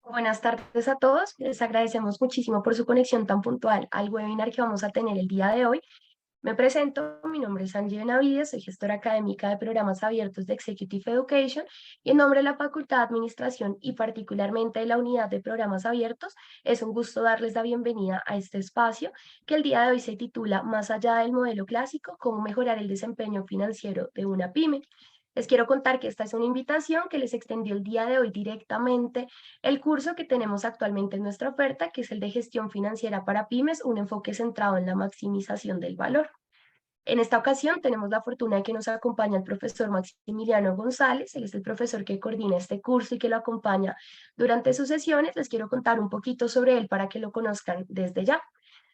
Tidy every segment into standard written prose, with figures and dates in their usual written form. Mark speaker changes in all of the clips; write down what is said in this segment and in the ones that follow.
Speaker 1: Buenas tardes a todos. Les agradecemos muchísimo por su conexión tan puntual al webinar que vamos a tener el día de hoy. Me presento, mi nombre es Angie Benavides, soy gestora académica de programas abiertos de Executive Education y en nombre de la Facultad de Administración y particularmente de la Unidad de Programas Abiertos, es un gusto darles la bienvenida a este espacio que el día de hoy se titula Más allá del modelo clásico, cómo mejorar el desempeño financiero de una pyme. Les quiero contar que esta es una invitación que les extendió el día de hoy directamente el curso que tenemos actualmente en nuestra oferta, que es el de gestión financiera para pymes, un enfoque centrado en la maximización del valor. En esta ocasión tenemos la fortuna de que nos acompaña el profesor Maximiliano González. Él es el profesor que coordina este curso y que lo acompaña durante sus sesiones. Les quiero contar un poquito sobre él para que lo conozcan desde ya.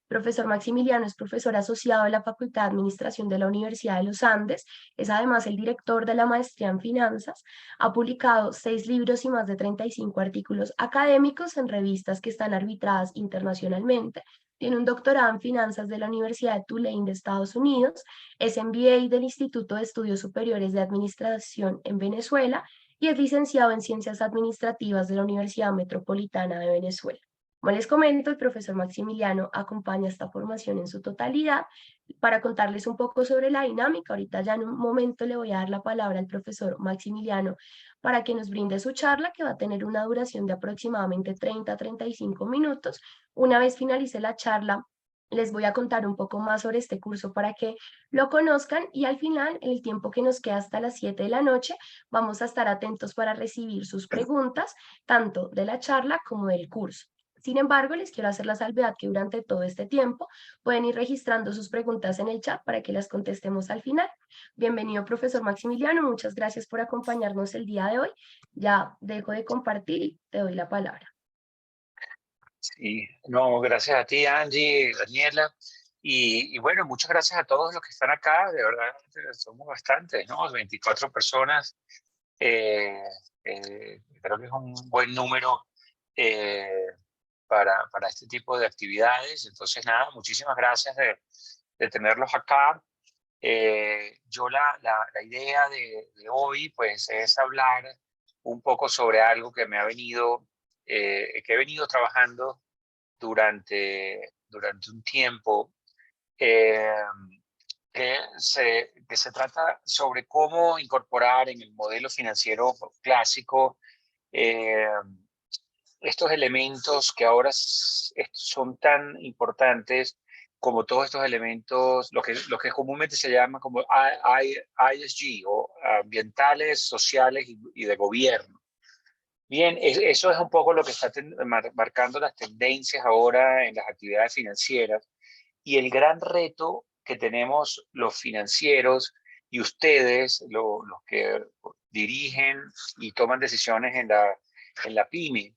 Speaker 1: Profesor Maximiliano es profesor asociado de la Facultad de Administración de la Universidad de los Andes, es además el director de la maestría en finanzas, ha publicado 6 libros y más de 35 artículos académicos en revistas que están arbitradas internacionalmente, tiene un doctorado en finanzas de la Universidad de Tulane de Estados Unidos, es MBA del Instituto de Estudios Superiores de Administración en Venezuela y es licenciado en Ciencias Administrativas de la Universidad Metropolitana de Venezuela. Como les comento, el profesor Maximiliano acompaña esta formación en su totalidad. Para contarles un poco sobre la dinámica, ahorita ya en un momento le voy a dar la palabra al profesor Maximiliano para que nos brinde su charla, que va a tener una duración de aproximadamente 30 a 35 minutos. Una vez finalice la charla, les voy a contar un poco más sobre este curso para que lo conozcan y al final, en el tiempo que nos queda hasta las 7 de la noche, vamos a estar atentos para recibir sus preguntas, tanto de la charla como del curso. Sin embargo, les quiero hacer la salvedad que durante todo este tiempo pueden ir registrando sus preguntas en el chat para que las contestemos al final. Bienvenido, profesor Maximiliano. Muchas gracias por acompañarnos el día de hoy. Ya dejo de compartir y te doy la palabra.
Speaker 2: Sí, no, gracias a ti, Angie, Daniela. Y bueno, muchas gracias a todos los que están acá. De verdad, somos bastantes, ¿no? 24 personas. eh, Creo que es un buen número eh, para este tipo de actividades. Entonces, nada, muchísimas gracias de tenerlos acá. Yo la idea de hoy, pues, es hablar un poco sobre algo que he venido trabajando durante un tiempo, eh, que se trata sobre cómo incorporar en el modelo financiero clásico eh, estos elementos que ahora son tan importantes como todos estos elementos, lo que comúnmente se llama como ISG, o ambientales, sociales y de gobierno. Bien, eso es un poco lo que está marcando las tendencias ahora en las actividades financieras, y el gran reto que tenemos los financieros y ustedes, los que dirigen y toman decisiones en la pyme,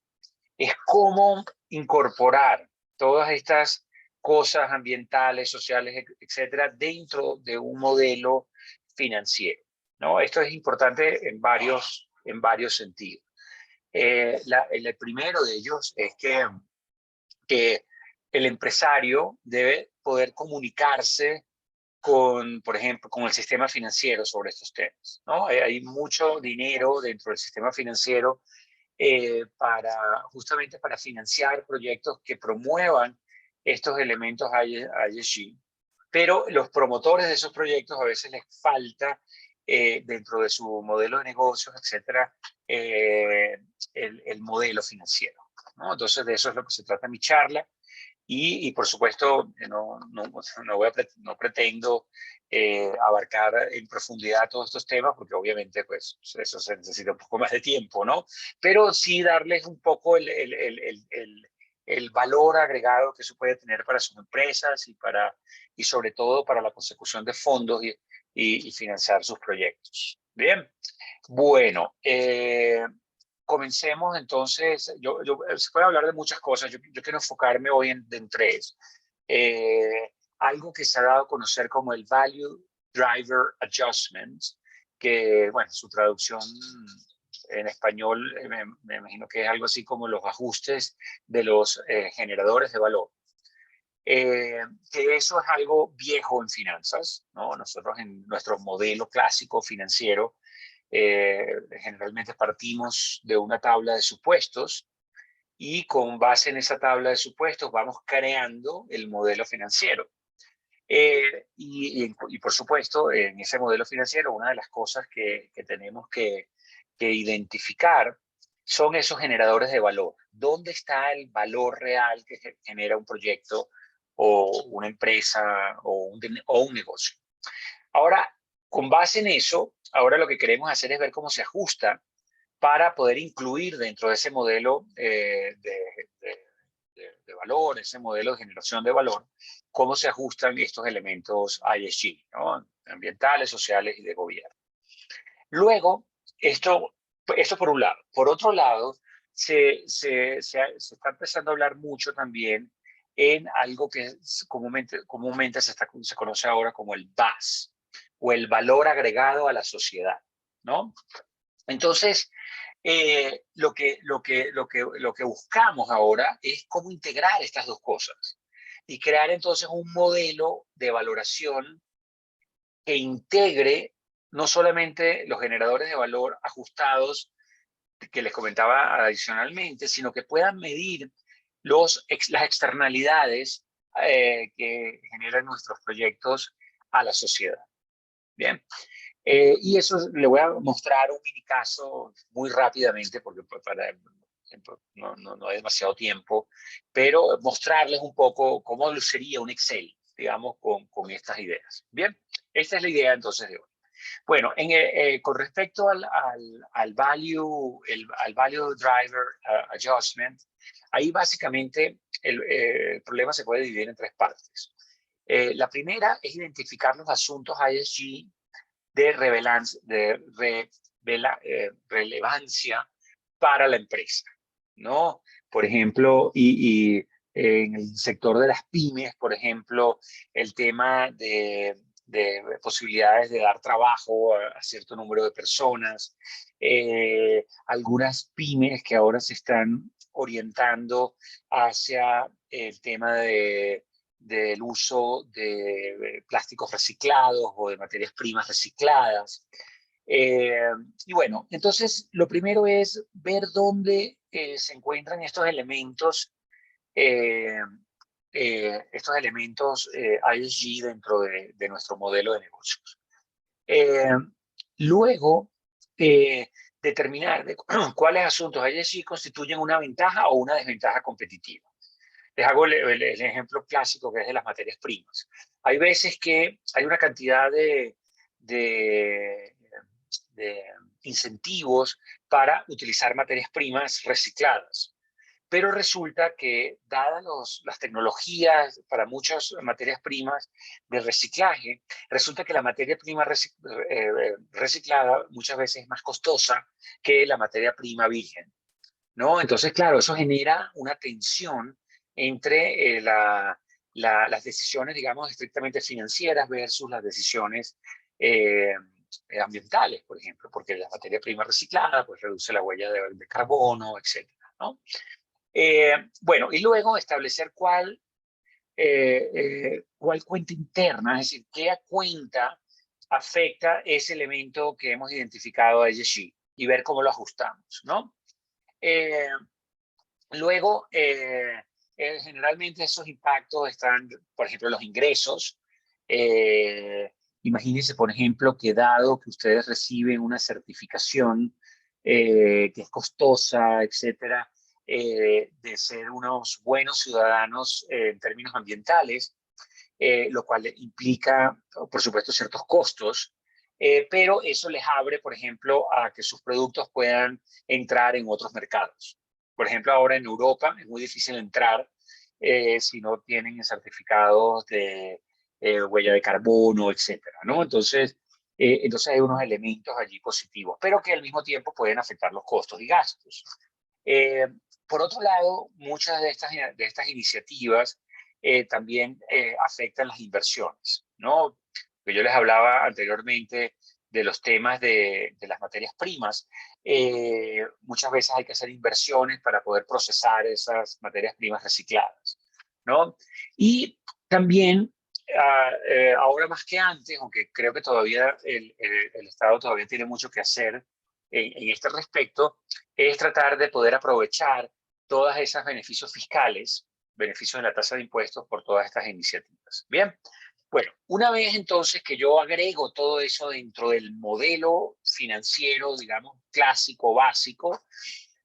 Speaker 2: es cómo incorporar todas estas cosas ambientales, sociales, etcétera, dentro de un modelo financiero, ¿no? Esto es importante en varios sentidos. El primero de ellos es que el empresario debe poder comunicarse con, por ejemplo, con el sistema financiero sobre estos temas, ¿no? Hay mucho dinero dentro del sistema financiero justamente para financiar proyectos que promuevan estos elementos ISG, pero los promotores de esos proyectos a veces les falta dentro de su modelo de negocios, etcétera, el modelo financiero, ¿no? Entonces de eso es lo que se trata mi charla. Y por supuesto, no pretendo abarcar en profundidad todos estos temas, porque obviamente pues, eso se necesita un poco más de tiempo, ¿no? Pero sí darles un poco el valor agregado que eso puede tener para sus empresas y sobre todo para la consecución de fondos y financiar sus proyectos. Bien, bueno, comencemos entonces. Se puede hablar de muchas cosas. Yo quiero enfocarme hoy en tres. Algo que se ha dado a conocer como el Value Driver Adjustment, que, bueno, su traducción en español me imagino que es algo así como los ajustes de los generadores de valor. Que eso es algo viejo en finanzas, ¿no? Nosotros en nuestro modelo clásico financiero generalmente partimos de una tabla de supuestos y con base en esa tabla de supuestos vamos creando el modelo financiero. Y por supuesto, en ese modelo financiero, una de las cosas que tenemos que identificar son esos generadores de valor. ¿Dónde está el valor real que genera un proyecto o una empresa o un negocio? Ahora, con base en eso, ahora lo que queremos hacer es ver cómo se ajusta para poder incluir dentro de ese modelo de valor, ese modelo de generación de valor, cómo se ajustan estos elementos ESG, ¿no? Ambientales, sociales y de gobierno. Luego, esto por un lado. Por otro lado, se está empezando a hablar mucho también en algo que comúnmente se conoce ahora como el VAS, o el valor agregado a la sociedad, ¿no? Entonces, lo que buscamos ahora es cómo integrar estas dos cosas y crear entonces un modelo de valoración que integre no solamente los generadores de valor ajustados que les comentaba adicionalmente, sino que puedan medir las externalidades que generan nuestros proyectos a la sociedad. Bien. Y eso le voy a mostrar un mini caso muy rápidamente, porque no hay demasiado tiempo, pero mostrarles un poco cómo luciría un Excel, digamos, con estas ideas. Bien, esta es la idea entonces de hoy. Bueno, con respecto al value driver adjustment, ahí básicamente el problema se puede dividir en tres partes. La primera es identificar los asuntos ESG de relevancia para la empresa, ¿no? Por ejemplo, y en el sector de las pymes, por ejemplo, el tema de posibilidades de dar trabajo a cierto número de personas, algunas pymes que ahora se están orientando hacia el tema del uso de plásticos reciclados o de materias primas recicladas. Y bueno, entonces lo primero es ver dónde se encuentran eh, estos elementos ESG dentro de nuestro modelo de negocios. Luego, determinar cuáles asuntos ESG constituyen una ventaja o una desventaja competitiva. Les hago el ejemplo clásico que es de las materias primas. Hay veces que hay una cantidad de, de incentivos para utilizar materias primas recicladas. Pero resulta que, dadas las tecnologías para muchas materias primas de reciclaje, resulta que la materia prima reciclada muchas veces es más costosa que la materia prima virgen, ¿no? Entonces, claro, eso genera una tensión entre las decisiones, digamos, estrictamente financieras versus las decisiones ambientales, por ejemplo, porque la materia prima reciclada pues reduce la huella de carbono, etcétera, ¿no? Bueno, y luego establecer cuál cuenta interna, es decir, qué cuenta afecta ese elemento que hemos identificado a ESG y ver cómo lo ajustamos, ¿no? Eh, Luego, generalmente esos impactos están, por ejemplo, los ingresos. Imagínense, por ejemplo, que dado que ustedes reciben una certificación que es costosa, etcétera, de ser unos buenos ciudadanos en términos ambientales, lo cual implica, por supuesto, ciertos costos, pero eso les abre, por ejemplo, a que sus productos puedan entrar en otros mercados. Por ejemplo, ahora en Europa es muy difícil entrar si no tienen certificados de huella de carbono, etcétera, ¿no? Entonces hay unos elementos allí positivos, pero que al mismo tiempo pueden afectar los costos y gastos. Por otro lado, muchas de estas iniciativas también afectan las inversiones, ¿no? Que yo les hablaba anteriormente de los temas de las materias primas. Muchas veces hay que hacer inversiones para poder procesar esas materias primas recicladas, ¿no? Y también, ahora más que antes, aunque creo que todavía el Estado todavía tiene mucho que hacer en este respecto, es tratar de poder aprovechar todas esas beneficios fiscales, beneficios de la tasa de impuestos por todas estas iniciativas. Bien, bueno, una vez entonces que yo agrego todo eso dentro del modelo financiero, digamos, clásico, básico,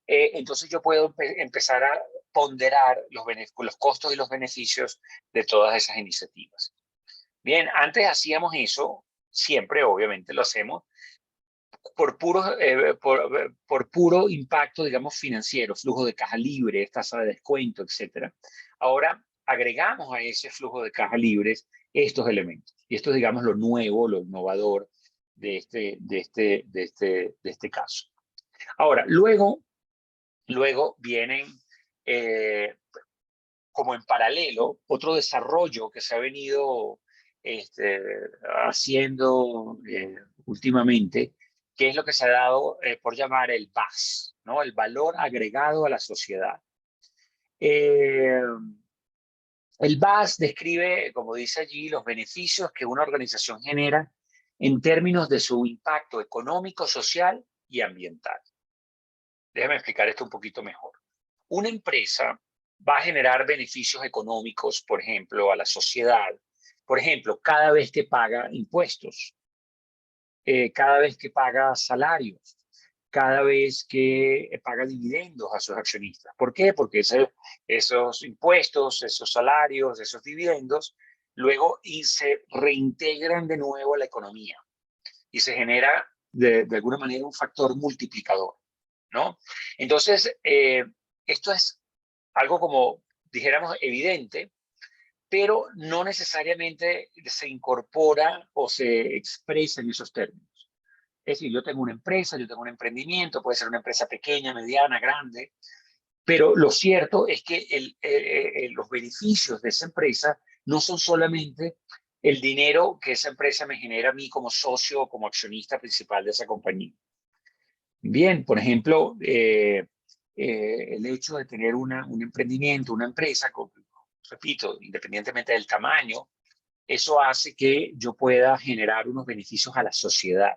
Speaker 2: entonces yo puedo empezar a ponderar los costos y los beneficios de todas esas iniciativas. Bien, antes hacíamos eso, siempre obviamente lo hacemos, por puro impacto, digamos, financiero, flujo de caja libre, tasa de descuento, etcétera. Ahora agregamos a ese flujo de caja libres estos elementos. Y esto es, digamos, lo nuevo, lo innovador de este caso. Ahora, luego vienen, como en paralelo, otro desarrollo que se ha venido haciendo últimamente, que es lo que se ha dado por llamar el VAS, ¿no? El valor agregado a la sociedad. El VAS describe, como dice allí, los beneficios que una organización genera en términos de su impacto económico, social y ambiental. Déjame explicar esto un poquito mejor. Una empresa va a generar beneficios económicos, por ejemplo, a la sociedad. Por ejemplo, cada vez que paga impuestos, cada vez que paga salarios, cada vez que paga dividendos a sus accionistas. ¿Por qué? Porque esos impuestos, esos salarios, esos dividendos, luego se reintegran de nuevo a la economía y se genera de alguna manera un factor multiplicador, ¿no? Entonces, esto es algo como, dijéramos, evidente, pero no necesariamente se incorpora o se expresa en esos términos. Es decir, yo tengo una empresa, yo tengo un emprendimiento, puede ser una empresa pequeña, mediana, grande, pero lo cierto es que los beneficios de esa empresa no son solamente el dinero que esa empresa me genera a mí como socio o como accionista principal de esa compañía. Bien, por ejemplo, el hecho de tener un emprendimiento, una empresa, repito, independientemente del tamaño, eso hace que yo pueda generar unos beneficios a la sociedad.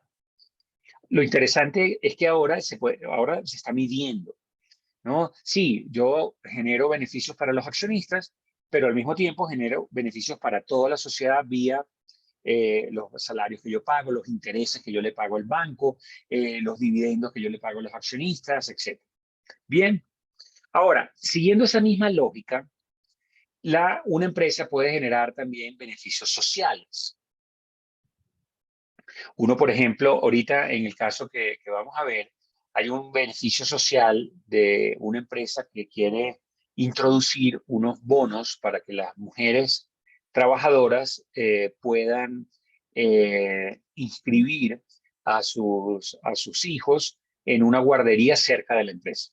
Speaker 2: Lo interesante es que ahora ahora se está midiendo, ¿no? Sí, yo genero beneficios para los accionistas, pero al mismo tiempo genero beneficios para toda la sociedad vía los salarios que yo pago, los intereses que yo le pago al banco, los dividendos que yo le pago a los accionistas, etc. Bien, ahora, siguiendo esa misma lógica, una empresa puede generar también beneficios sociales. Uno, por ejemplo, ahorita en el caso que vamos a ver, hay un beneficio social de una empresa que quiere introducir unos bonos para que las mujeres trabajadoras puedan inscribir a sus hijos en una guardería cerca de la empresa,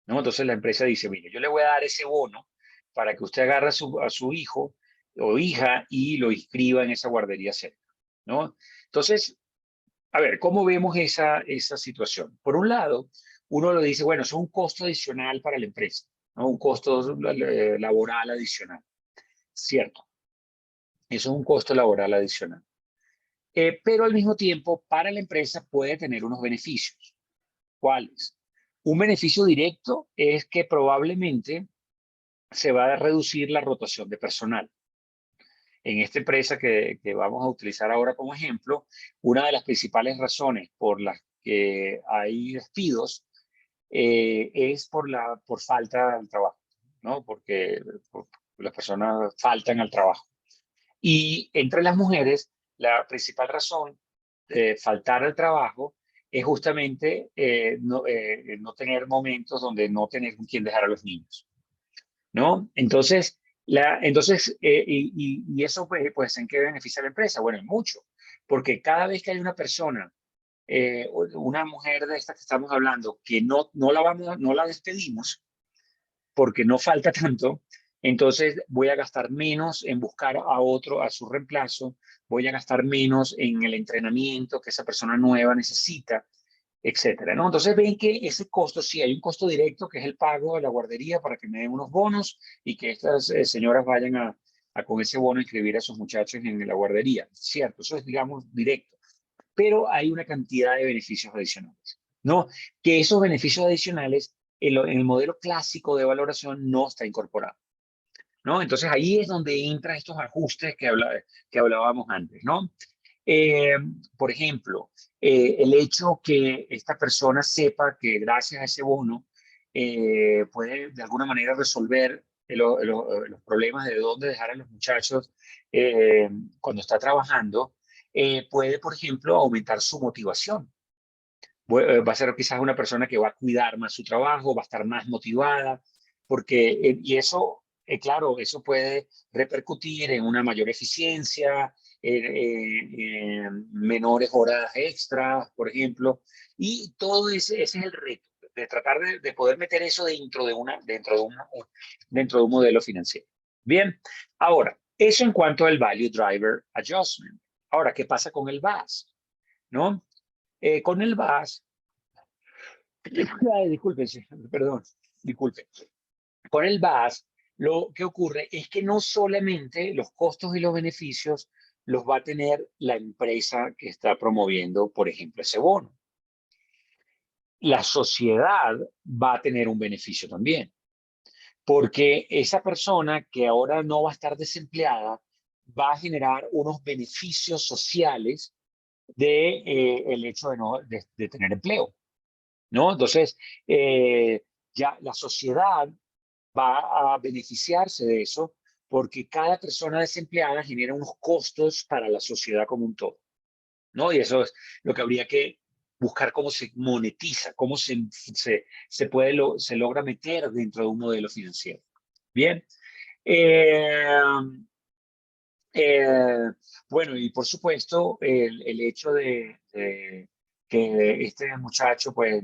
Speaker 2: ¿no? Entonces la empresa dice, mire, yo le voy a dar ese bono para que usted agarre a su hijo o hija y lo inscriba en esa guardería cerca, ¿no? Entonces, a ver, ¿cómo vemos esa situación? Por un lado, uno lo dice, bueno, eso es un costo adicional para la empresa, ¿no? Un costo laboral adicional. Cierto, eso es un costo laboral adicional. Pero al mismo tiempo, para la empresa puede tener unos beneficios. ¿Cuáles? Un beneficio directo es que probablemente se va a reducir la rotación de personal. En esta empresa que vamos a utilizar ahora como ejemplo, una de las principales razones por las que hay despidos es por falta del trabajo, ¿no? Porque las personas faltan al trabajo. Y entre las mujeres, la principal razón de faltar al trabajo es justamente no tener momentos donde no tener con quién dejar a los niños, ¿no? Entonces, y eso pues ¿en qué beneficia a la empresa? Bueno, en mucho, porque cada vez que hay una persona, una mujer de esta que estamos hablando, que no la despedimos porque no falta tanto, entonces voy a gastar menos en buscar a su reemplazo, voy a gastar menos en el entrenamiento que esa persona nueva necesita, etcétera, ¿no? Entonces ven que ese costo, sí, hay un costo directo que es el pago de la guardería para que me den unos bonos y que estas señoras vayan con ese bono a inscribir a sus muchachos en la guardería. Cierto, eso es, digamos, directo. Pero hay una cantidad de beneficios adicionales, ¿no? Que esos beneficios adicionales en el modelo clásico de valoración no está incorporado, ¿no? Entonces ahí es donde entran estos ajustes que hablábamos antes, ¿no? Eh, por ejemplo, el hecho que esta persona sepa que gracias a ese bono puede de alguna manera resolver los problemas de dónde dejar a los muchachos cuando está trabajando, puede, por ejemplo, aumentar su motivación. Va a ser quizás una persona que va a cuidar más su trabajo, va a estar más motivada, porque, y eso, claro, eso puede repercutir en una mayor eficiencia, en menores horas extras, por ejemplo, y todo ese es el reto, de tratar de poder meter eso dentro de un modelo financiero. Bien, ahora, eso en cuanto al Value Driver Adjustment. Ahora, ¿qué pasa con el VAS? ¿No? Con el VAS, ay, disculpen, sí, perdón, disculpen. Con el VAS, lo que ocurre es que no solamente los costos y los beneficios los va a tener la empresa que está promoviendo, por ejemplo, ese bono. La sociedad va a tener un beneficio también, porque esa persona que ahora no va a estar desempleada va a generar unos beneficios sociales de el hecho de tener empleo, ¿no? Entonces, ya la sociedad va a beneficiarse de eso porque cada persona desempleada genera unos costos para la sociedad como un todo, ¿no? Y eso es lo que habría que buscar cómo se monetiza, cómo se logra meter dentro de un modelo financiero. Bien. Eh, eh, bueno, y por supuesto, el hecho de que este muchacho, pues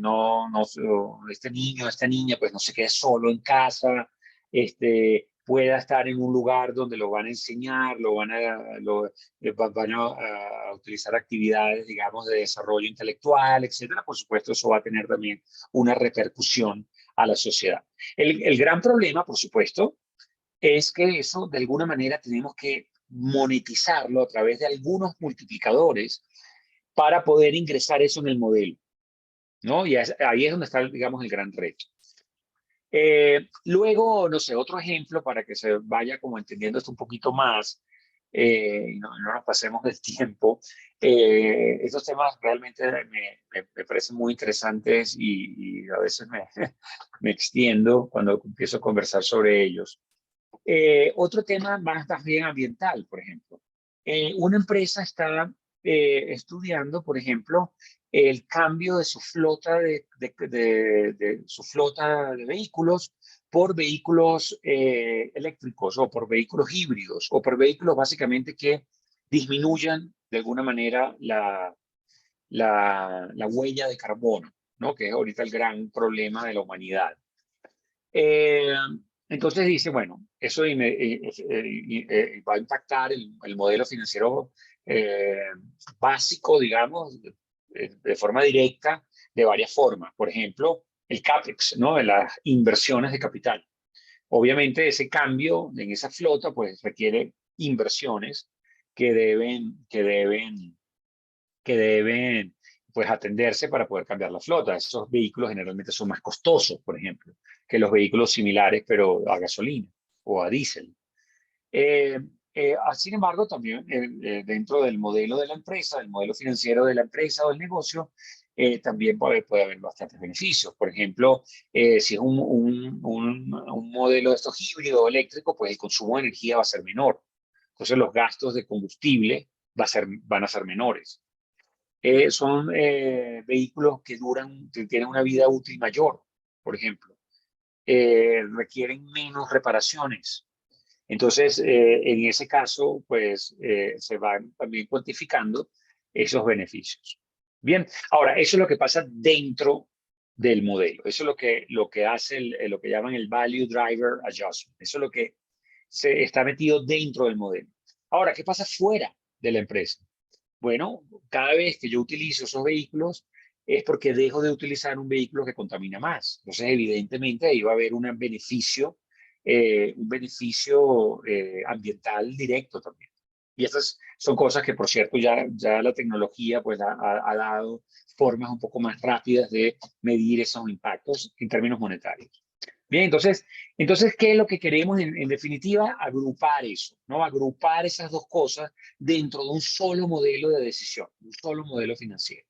Speaker 2: este niño, esta niña, pues no se quede solo en casa, pueda estar en un lugar donde lo van a enseñar, van a utilizar actividades, digamos, de desarrollo intelectual, etcétera. Por supuesto, eso va a tener también una repercusión a la sociedad. El gran problema, por supuesto, es que eso de alguna manera tenemos que monetizarlo a través de algunos multiplicadores para poder ingresar eso en el modelo, ¿no? Y ahí es donde está, digamos, el gran reto. Luego, no sé, otro ejemplo para que se vaya como entendiendo esto un poquito más, y no nos pasemos del tiempo. Estos temas realmente me parecen muy interesantes y a veces me extiendo cuando empiezo a conversar sobre ellos. Otro tema más bien ambiental, por ejemplo. Una empresa está estudiando, por ejemplo, el cambio de su flota de su flota de vehículos por vehículos eléctricos o por vehículos híbridos o por vehículos básicamente que disminuyan de alguna manera la huella de carbono, ¿no? Que es ahorita el gran problema de la humanidad. Eh, entonces dice, bueno, eso va a impactar el modelo financiero eh, básico, digamos, de forma directa, de varias formas. Por ejemplo, el CAPEX, ¿no? De las inversiones de capital. Obviamente ese cambio en esa flota pues requiere inversiones que deben pues atenderse para poder cambiar la flota. Esos vehículos generalmente son más costosos, por ejemplo, que los vehículos similares, pero a gasolina o a diésel. Sin embargo, también dentro del modelo de la empresa, del modelo financiero de la empresa o del negocio, también puede haber bastantes beneficios. Por ejemplo, si es un modelo de estos híbridos eléctricos, pues el consumo de energía va a ser menor. Entonces los gastos de combustible van a ser menores. Son vehículos que tienen una vida útil mayor, por ejemplo. Requieren menos reparaciones. Entonces, en ese caso, pues se van también cuantificando esos beneficios. Bien, ahora, eso es lo que pasa dentro del modelo. Eso es lo que hace lo que llaman el Value Driver Adjustment. Eso es lo que se está metido dentro del modelo. Ahora, ¿qué pasa fuera de la empresa? Bueno, cada vez que yo utilizo esos vehículos es porque dejo de utilizar un vehículo que contamina más. Entonces, evidentemente, ahí va a haber un beneficio ambiental directo también. Y estas son cosas que, por cierto, ya la tecnología pues, ha dado formas un poco más rápidas de medir esos impactos en términos monetarios. Bien, entonces, ¿qué es lo que queremos en definitiva? Agrupar eso, ¿no? Agrupar esas dos cosas dentro de un solo modelo de decisión, un solo modelo financiero.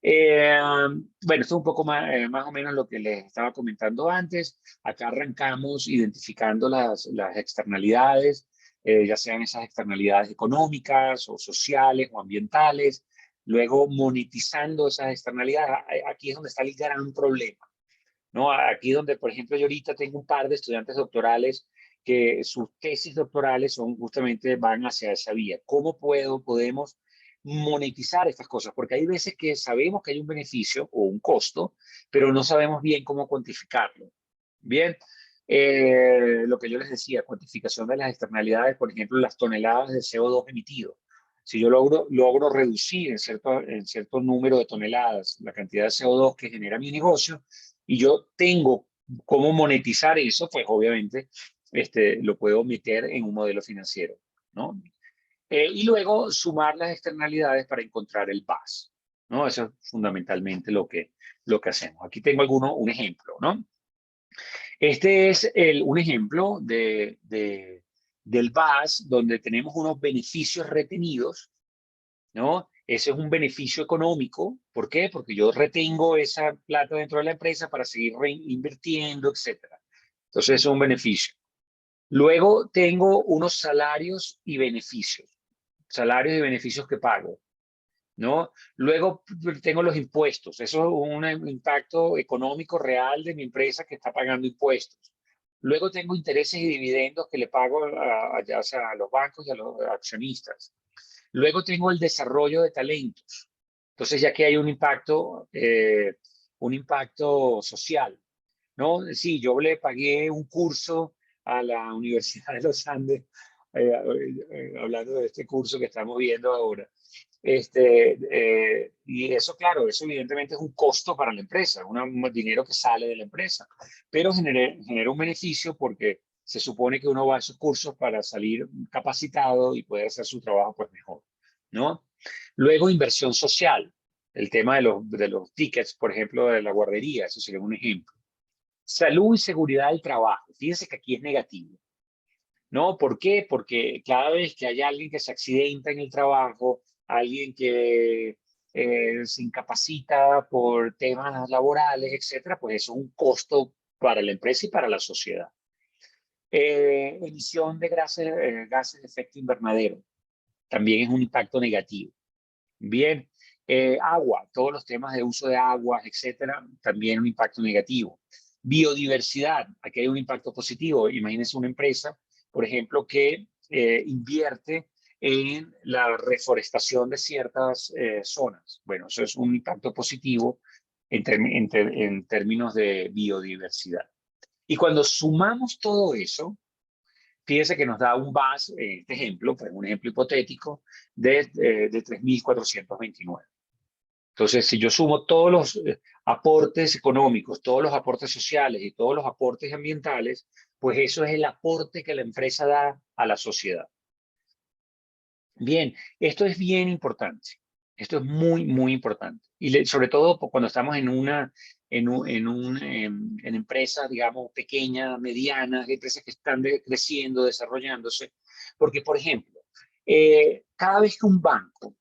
Speaker 2: Bueno, esto es un poco más o menos lo que les estaba comentando antes. Acá arrancamos identificando las externalidades, ya sean esas externalidades económicas o sociales o ambientales. Luego monetizando esas externalidades. Aquí es donde está el gran problema, ¿no? Aquí donde, por ejemplo, yo ahorita tengo un par de estudiantes doctorales que sus tesis doctorales justamente van hacia esa vía. ¿Cómo podemos monetizar estas cosas? Porque hay veces que sabemos que hay un beneficio o un costo, pero no sabemos bien cómo cuantificarlo. Bien, lo que yo les decía, cuantificación de las externalidades, por ejemplo, las toneladas de CO2 emitido. Si yo logro reducir en cierto número de toneladas la cantidad de CO2 que genera mi negocio, y yo tengo cómo monetizar eso, pues obviamente lo puedo meter en un modelo financiero, ¿no? Y luego sumar las externalidades para encontrar el VAS, ¿no? Eso es fundamentalmente lo que hacemos. Aquí tengo un ejemplo, ¿no? Este es un ejemplo del VAS donde tenemos unos beneficios retenidos, ¿no? Ese es un beneficio económico. ¿Por qué? Porque yo retengo esa plata dentro de la empresa para seguir reinvirtiendo, etcétera. Entonces, es un beneficio. Luego tengo unos salarios y beneficios. Salarios y beneficios que pago, ¿no? Luego tengo los impuestos. Eso es un impacto económico real de mi empresa que está pagando impuestos. Luego tengo intereses y dividendos que le pago ya sea a los bancos y a los accionistas. Luego tengo el desarrollo de talentos. Entonces, ya que hay un impacto social, ¿no? Sí, yo le pagué un curso a la Universidad de los Andes, hablando de este curso que estamos viendo ahora. Y eso, claro, eso evidentemente es un costo para la empresa, un dinero que sale de la empresa, pero genera un beneficio porque se supone que uno va a esos cursos para salir capacitado y poder hacer su trabajo pues mejor, ¿no? Luego, inversión social, el tema de los tickets, por ejemplo, de la guardería, eso sería un ejemplo. Salud y seguridad del trabajo, fíjense que aquí es negativo, ¿no? ¿Por qué? Porque cada vez que hay alguien que se accidenta en el trabajo, alguien que se incapacita por temas laborales, etcétera, pues eso es un costo para la empresa y para la sociedad. Emisión de gases de efecto invernadero, también es un impacto negativo. Bien, agua, todos los temas de uso de aguas, etcétera, también un impacto negativo. Biodiversidad, aquí hay un impacto positivo. Imagínense una empresa, por ejemplo, que invierte en la reforestación de ciertas zonas. Bueno, eso es un impacto positivo en términos de biodiversidad. Y cuando sumamos todo eso, fíjese que nos da un VAS, este ejemplo, pues un ejemplo hipotético, de 3.429. Entonces, si yo sumo todos los aportes económicos, todos los aportes sociales y todos los aportes ambientales, pues eso es el aporte que la empresa da a la sociedad. Bien, esto es bien importante. Esto es muy, muy importante. Y sobre todo cuando estamos en empresas, digamos, pequeñas, medianas, empresas que están creciendo, desarrollándose. Porque, por ejemplo, cada vez que un banco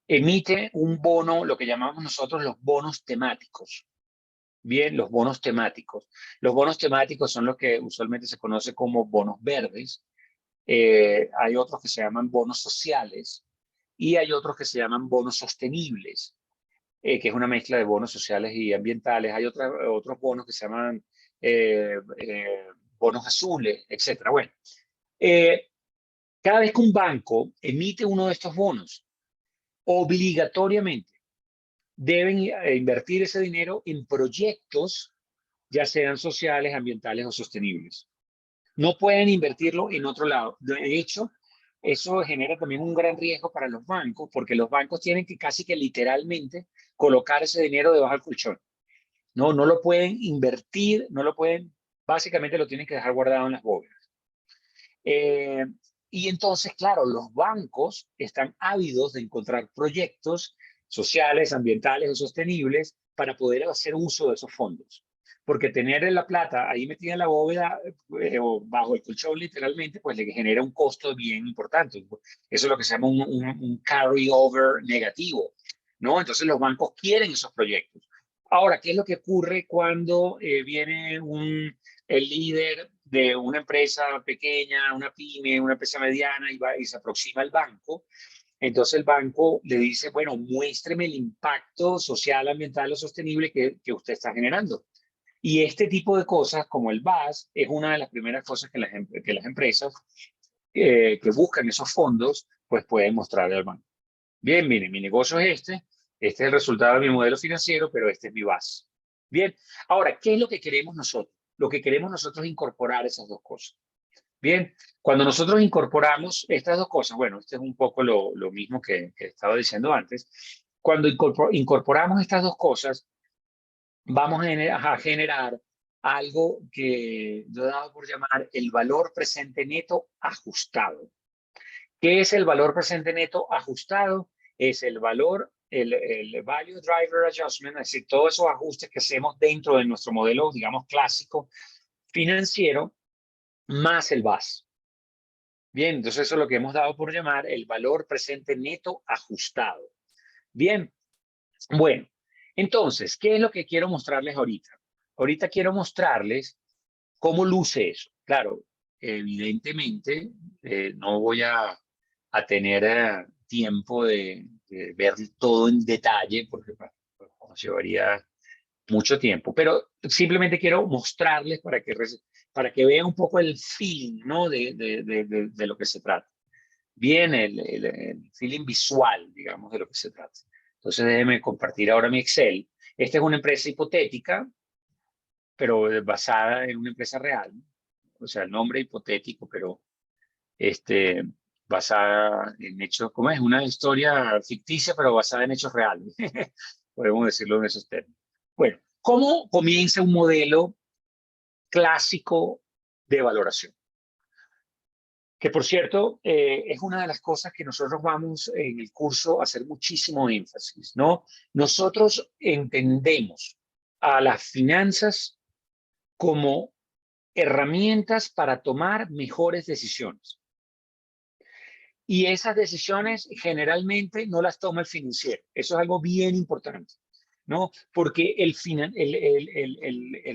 Speaker 2: emite un bono, lo que llamamos nosotros los bonos temáticos. Bien, los bonos temáticos. Los bonos temáticos son los que usualmente se conoce como bonos verdes. Hay otros que se llaman bonos sociales y hay otros que se llaman bonos sostenibles, que es una mezcla de bonos sociales y ambientales. Hay otros bonos que se llaman eh, eh, bonos azules, etcétera. Bueno, eh, cada vez que un banco emite uno de estos bonos, obligatoriamente deben invertir ese dinero en proyectos, ya sean sociales, ambientales o sostenibles. No pueden invertirlo en otro lado. De hecho, eso genera también un gran riesgo para los bancos, porque los bancos tienen que casi que literalmente colocar ese dinero debajo del colchón. No lo pueden invertir, no lo pueden, básicamente lo tienen que dejar guardado en las bóvedas. Y entonces, claro, los bancos están ávidos de encontrar proyectos sociales, ambientales o sostenibles para poder hacer uso de esos fondos. Porque tener la plata ahí metida en la bóveda o bajo el colchón literalmente, pues le genera un costo bien importante. Eso es lo que se llama un carry over negativo, ¿no? Entonces los bancos quieren esos proyectos. Ahora, ¿qué es lo que ocurre cuando viene el líder de una empresa pequeña, una pyme, una empresa mediana y se aproxima al banco? Entonces el banco le dice, bueno, muéstreme el impacto social, ambiental o sostenible que usted está generando. Y este tipo de cosas, como el VAS, es una de las primeras cosas que las empresas que buscan esos fondos, pues pueden mostrarle al banco. Bien, miren, mi negocio es este es el resultado de mi modelo financiero, pero este es mi VAS. Bien, ahora, ¿qué es lo que queremos nosotros? Lo que queremos nosotros es incorporar esas dos cosas. Bien, cuando nosotros incorporamos estas dos cosas, bueno, esto es un poco lo mismo que estaba diciendo antes, cuando incorporamos estas dos cosas, vamos a generar algo que yo he dado por llamar el valor presente neto ajustado. ¿Qué es el valor presente neto ajustado? Es el valor, el Value Driver Adjustment, es decir, todos esos ajustes que hacemos dentro de nuestro modelo, digamos, clásico financiero, más el VAS. Bien, entonces eso es lo que hemos dado por llamar el valor presente neto ajustado. Bien, bueno, entonces, ¿qué es lo que quiero mostrarles ahorita? Ahorita quiero mostrarles cómo luce eso. Claro, evidentemente no voy a tener tiempo de ver todo en detalle porque pues, nos llevaría mucho tiempo, pero simplemente quiero mostrarles para que vean un poco el feeling, ¿no? De lo que se trata. Bien, el feeling visual, digamos, de lo que se trata. Entonces, déjenme compartir ahora mi Excel. Esta es una empresa hipotética, pero basada en una empresa real. O sea, el nombre hipotético, pero este, basada en hechos, ¿cómo es? Una historia ficticia, pero basada en hechos reales. Podemos decirlo en esos términos. Bueno, ¿cómo comienza un modelo clásico de valoración? Que por cierto, es una de las cosas que nosotros vamos en el curso a hacer muchísimo énfasis, ¿no? Nosotros entendemos a las finanzas como herramientas para tomar mejores decisiones. Y esas decisiones generalmente no las toma el financiero. Eso es algo bien importante, ¿no? Porque el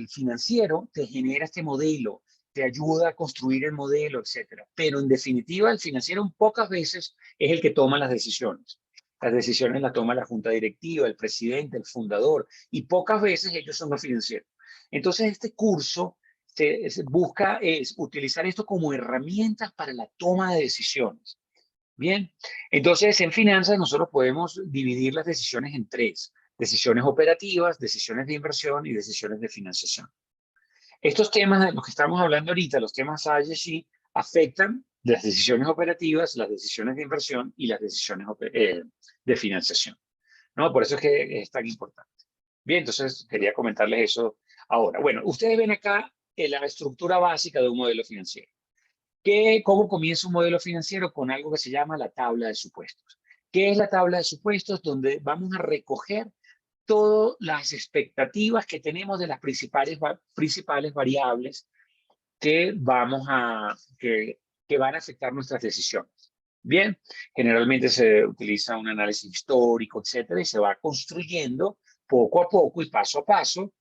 Speaker 2: financiero te genera este modelo, te ayuda a construir el modelo, etcétera. Pero en definitiva, el financiero pocas veces es el que toma las decisiones. Las decisiones las toma la junta directiva, el presidente, el fundador, y pocas veces ellos son los financieros. Entonces, este curso se busca utilizar esto como herramientas para la toma de decisiones. Bien, entonces en finanzas nosotros podemos dividir las decisiones en tres: decisiones operativas, decisiones de inversión y decisiones de financiación. Estos temas de los que estamos hablando ahorita, los temas ISG, afectan las decisiones operativas, las decisiones de inversión y las decisiones de financiación, ¿no? Por eso es que es tan importante. Bien, entonces quería comentarles eso ahora. Bueno, ustedes ven acá la estructura básica de un modelo financiero. ¿Cómo comienza un modelo financiero? Con algo que se llama la tabla de supuestos. ¿Qué es la tabla de supuestos? Donde vamos a recoger todas las expectativas que tenemos de las principales variables que van a afectar nuestras decisiones. Bien, generalmente se utiliza un análisis histórico, etcétera, y se va construyendo poco a poco y paso a paso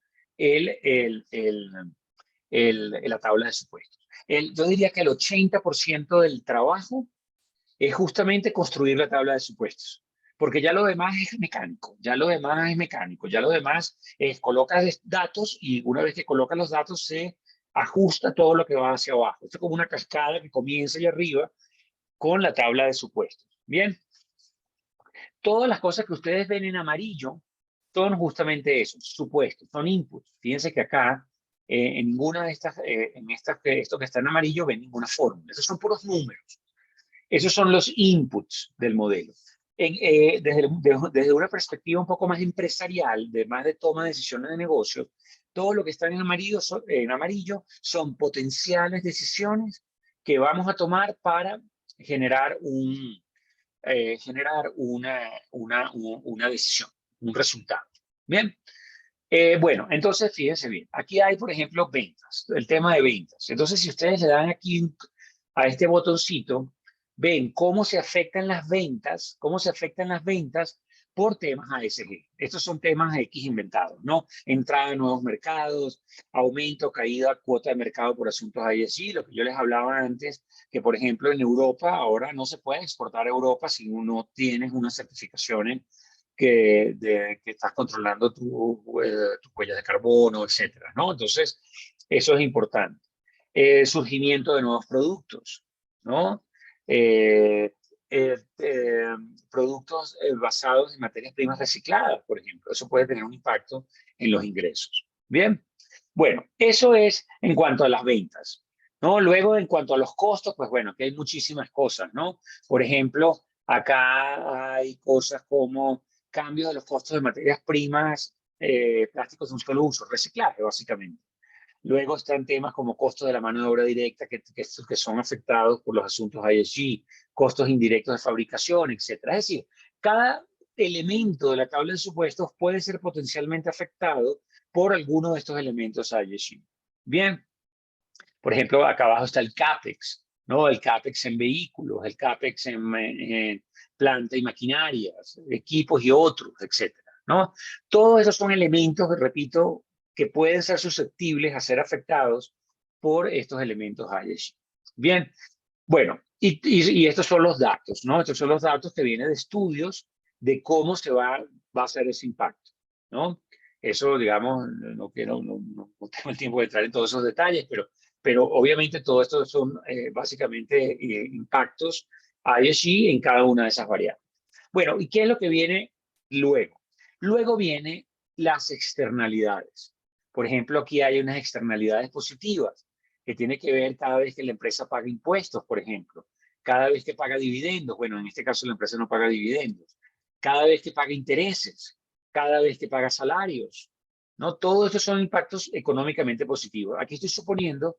Speaker 2: la tabla de supuestos. Yo diría que el 80% del trabajo es justamente construir la tabla de supuestos, porque ya lo demás es mecánico, ya lo demás es mecánico, ya lo demás es colocas datos y una vez que colocas los datos se ajusta todo lo que va hacia abajo. Esto es como una cascada que comienza allá arriba con la tabla de supuestos. Bien, todas las cosas que ustedes ven en amarillo son justamente eso, supuestos, son inputs. Fíjense que acá en ninguna de estas, esto que está en amarillo, ven ninguna fórmula. Esos son puros números. Esos son los inputs del modelo. Desde una perspectiva un poco más empresarial, de más de toma de decisiones de negocios, todo lo que está en amarillo son potenciales decisiones que vamos a tomar para generar una decisión, un resultado. Bien. Bueno, entonces fíjense bien, aquí hay, por ejemplo, ventas, el tema de ventas. Entonces, si ustedes le dan aquí a este botoncito, ven cómo se afectan las ventas por temas ASG. Estos son temas X inventados, ¿no? Entrada a nuevos mercados, aumento, caída, cuota de mercado por asuntos ASG, lo que yo les hablaba antes, que por ejemplo en Europa ahora no se puede exportar a Europa si no tienes unas certificaciones que estás controlando tu huella de carbono, etcétera, ¿no? Entonces, eso es importante. Surgimiento de nuevos productos, ¿no? Eh, eh, eh, Productos basados en materias primas recicladas, por ejemplo. Eso puede tener un impacto en los ingresos. Bien, bueno, eso es en cuanto a las ventas, ¿no? Luego, en cuanto a los costos, pues bueno, que hay muchísimas cosas, ¿no? Por ejemplo, acá hay cosas como cambio de los costos de materias primas, plásticos de un solo uso, reciclaje, básicamente. Luego están temas como costos de la mano de obra directa, que son afectados por los asuntos ISG, costos indirectos de fabricación, etcétera. Es decir, cada elemento de la tabla de supuestos puede ser potencialmente afectado por alguno de estos elementos ISG. Bien, por ejemplo, acá abajo está el CAPEX, ¿no? El CAPEX en vehículos, el CAPEX en planta y maquinarias, equipos y otros, etcétera, ¿no? Todos esos son elementos, repito, que pueden ser susceptibles a ser afectados por estos elementos ISG. Bien, bueno, y estos son los datos, ¿no? Estos son los datos que vienen de estudios de cómo va a hacer ese impacto, ¿no? Eso, digamos, no tengo el tiempo de entrar en todos esos detalles, pero obviamente todo esto son básicamente impactos ISG en cada una de esas variables. Bueno, ¿y qué es lo que viene luego? Luego viene las externalidades. Por ejemplo, aquí hay unas externalidades positivas que tiene que ver cada vez que la empresa paga impuestos, por ejemplo, cada vez que paga dividendos, bueno, en este caso la empresa no paga dividendos, cada vez que paga intereses, cada vez que paga salarios, ¿no? Todos estos son impactos económicamente positivos. Aquí estoy suponiendo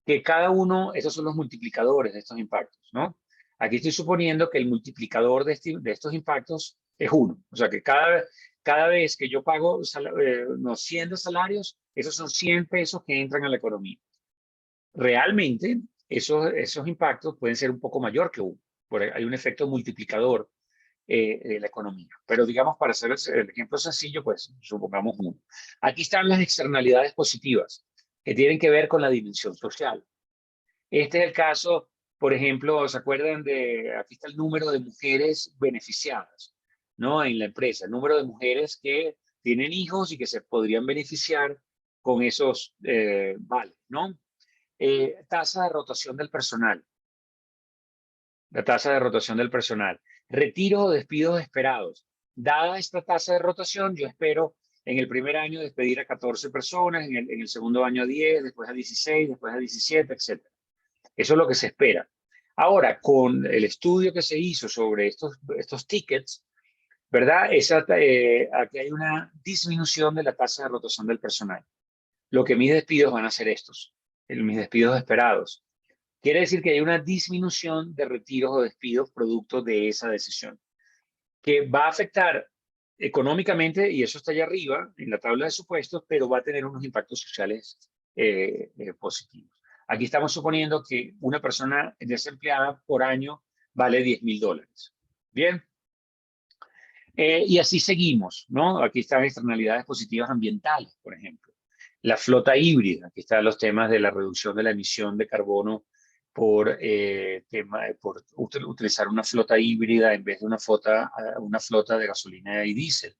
Speaker 2: que cada uno, esos son los multiplicadores de estos impactos, ¿no? Aquí estoy suponiendo que el multiplicador de estos impactos es 1. O sea, que cada vez que yo pago 100 de salarios, esos son 100 pesos que entran a la economía. Realmente, esos impactos pueden ser un poco mayor que 1. Hay un efecto multiplicador de la economía. Pero digamos, para hacer el ejemplo sencillo, pues supongamos 1. Aquí están las externalidades positivas, que tienen que ver con la dimensión social. Este es el caso, por ejemplo, ¿se acuerdan de, aquí está el número de mujeres beneficiadas, ¿no? En la empresa, el número de mujeres que tienen hijos y que se podrían beneficiar con esos vales, ¿no? Tasa de rotación del personal. La tasa de rotación del personal. Retiros o despidos esperados. Dada esta tasa de rotación, yo espero en el primer año despedir a 14 personas, en el segundo año a 10, después a 16, después a 17, etc. Eso es lo que se espera. Ahora, con el estudio que se hizo sobre estos tickets, ¿verdad? Aquí hay una disminución de la tasa de rotación del personal. Lo que mis despidos van a ser estos, mis despidos esperados. Quiere decir que hay una disminución de retiros o despidos producto de esa decisión, que va a afectar económicamente, y eso está allá arriba en la tabla de supuestos, pero va a tener unos impactos sociales positivos. Aquí estamos suponiendo que una persona desempleada por año vale $10,000. Bien. Y así seguimos, ¿no? Aquí están externalidades positivas ambientales, por ejemplo. La flota híbrida, aquí están los temas de la reducción de la emisión de carbono por utilizar una flota híbrida en vez de una flota de gasolina y diésel.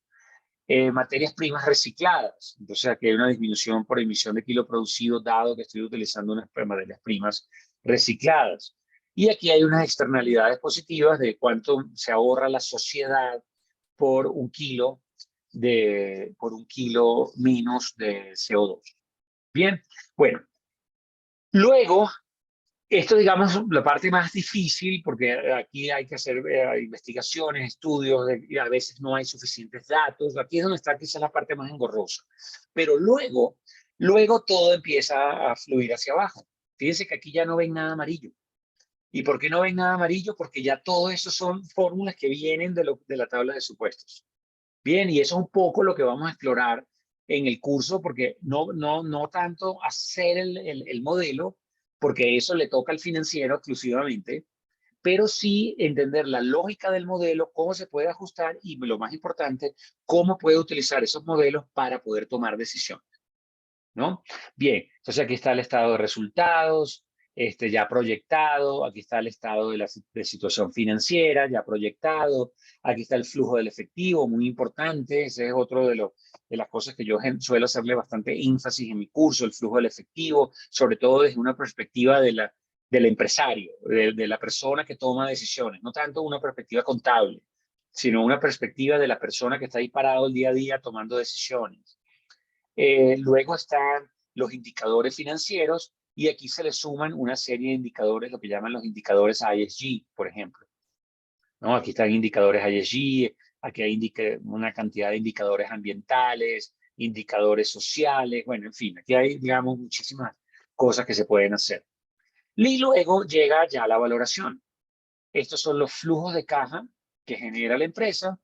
Speaker 2: Materias primas recicladas, entonces aquí hay una disminución por emisión de kilo producido dado que estoy utilizando unas materias primas recicladas. Y aquí hay unas externalidades positivas de cuánto se ahorra la sociedad por un kilo menos de CO2. Bien, bueno, luego esto, digamos, la parte más difícil, porque aquí hay que hacer investigaciones, estudios, y a veces no hay suficientes datos. Aquí es donde está quizás la parte más engorrosa. Pero luego todo empieza a fluir hacia abajo. Fíjense que aquí ya no ven nada amarillo. ¿Y por qué no ven nada amarillo? Porque ya todo eso son fórmulas que vienen de la tabla de supuestos. Bien, y eso es un poco lo que vamos a explorar en el curso, porque no tanto hacer el modelo, porque eso le toca al financiero exclusivamente, pero sí entender la lógica del modelo, cómo se puede ajustar y lo más importante, cómo puede utilizar esos modelos para poder tomar decisiones, ¿no? Bien, entonces aquí está el estado de resultados, ya proyectado, aquí está el estado de situación financiera, ya proyectado, aquí está el flujo del efectivo, muy importante, ese es otro de las cosas que yo suelo hacerle bastante énfasis en mi curso, el flujo del efectivo, sobre todo desde una perspectiva del empresario, de la persona que toma decisiones, no tanto una perspectiva contable, sino una perspectiva de la persona que está ahí parado el día a día tomando decisiones. Luego están los indicadores financieros y aquí se le suman una serie de indicadores, lo que llaman los indicadores ISG, por ejemplo, ¿no? Aquí están indicadores ISG, aquí hay una cantidad de indicadores ambientales, indicadores sociales, bueno, en fin, aquí hay, digamos, muchísimas cosas que se pueden hacer. Y luego llega ya la valoración. Estos son los flujos de caja que genera la empresa,